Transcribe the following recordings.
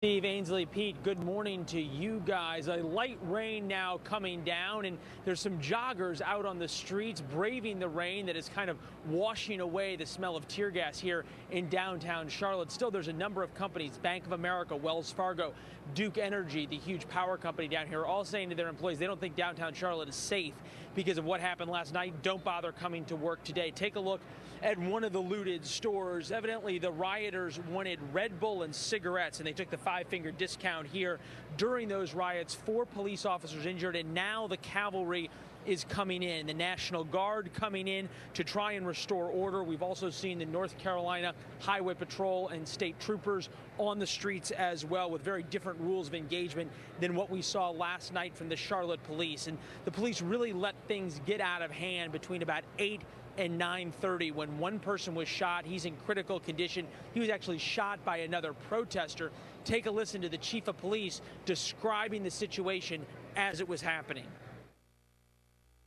Steve, Ainsley, Pete, good morning to you guys. A light rain now coming down, and there's some joggers out on the streets braving the rain that is kind of washing away the smell of tear gas here in downtown Charlotte. Still, there's a number of companies, Bank of America, Wells Fargo, Duke Energy, the huge power company down here, all saying to their employees they don't think downtown Charlotte is safe because of what happened last night. Don't bother coming to work today. Take a look at one of the looted stores. Evidently, the rioters wanted Red Bull and cigarettes, and they took the five-finger discount here. During those riots, 4 police officers injured, and now the cavalry is coming in, the National Guard coming in to try and restore order. We've also seen the North Carolina Highway Patrol and state troopers on the streets as well, with very different rules of engagement than what we saw last night from the Charlotte police. And the police really let things get out of hand between about 8 and 9:30 when one person was shot. He's in critical condition. He was actually shot by another protester. Take a listen to the chief of police describing the situation as it was happening.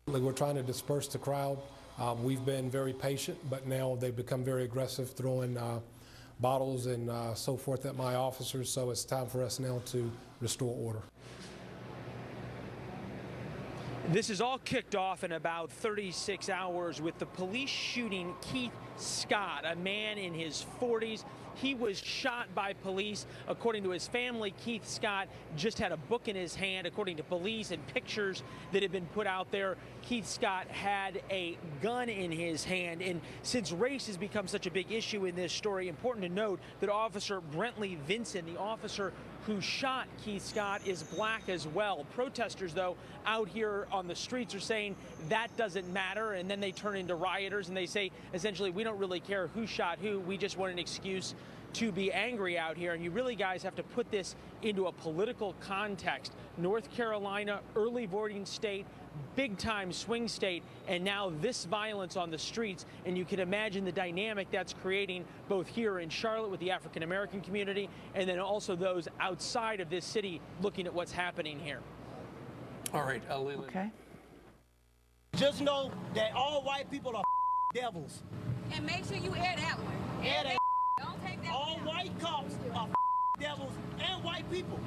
We're trying to disperse the crowd. We've been very patient, but now they've become very aggressive, throwing bottles and so forth at my officers, so it's time for us now to restore order. This is all kicked off in about 36 hours with the police shooting Keith Scott, a man in his 40s. He was shot by police. According to his family, Keith Scott just had a book in his hand. According to police and pictures that have been put out there, Keith Scott had a gun in his hand. And since race has become such a big issue in this story, important to note that Officer Brentley Vinson, the officer who shot Keith Scott, is black as well. Protesters, though, out here on the streets are saying that doesn't matter, and then they turn into rioters and they say, essentially, we don't really care who shot who, we just want an excuse to be angry out here. And you really, guys, have to put this into a political context. North Carolina, early voting state, big-time swing state, and now this violence on the streets, and you can imagine the dynamic that's creating both here in Charlotte with the African-American community and then also those outside of this city looking at what's happening here. All right, Leland. Okay. Just know that all white people are devils. And make sure you air that one. Air that. Don't take that All one. white cops are devils and white people.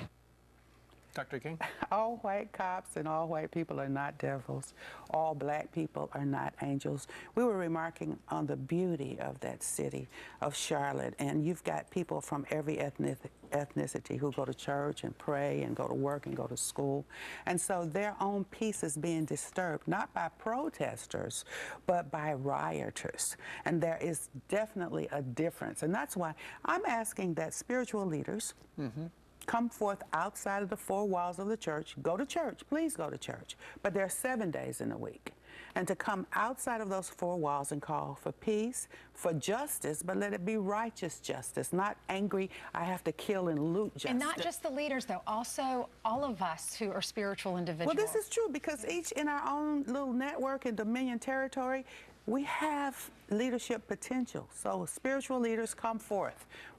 Dr. King? All white cops and all white people are not devils. All black people are not angels. We were remarking on the beauty of that city of Charlotte, and you've got people from every ethnicity who go to church and pray and go to work and go to school. And so their own peace is being disturbed, not by protesters, but by rioters. And there is definitely a difference. And that's why I'm asking that spiritual leaders come forth outside of the 4 walls of the church. Go to church, please go to church. But there are 7 days in a week. And to come outside of those 4 walls and call for peace, for justice, but let it be righteous justice, not angry, I have to kill and loot justice. And not just the leaders, though, also all of us who are spiritual individuals. Well, this is true because each in our own little network in Dominion territory, we have leadership potential. So spiritual leaders come forth.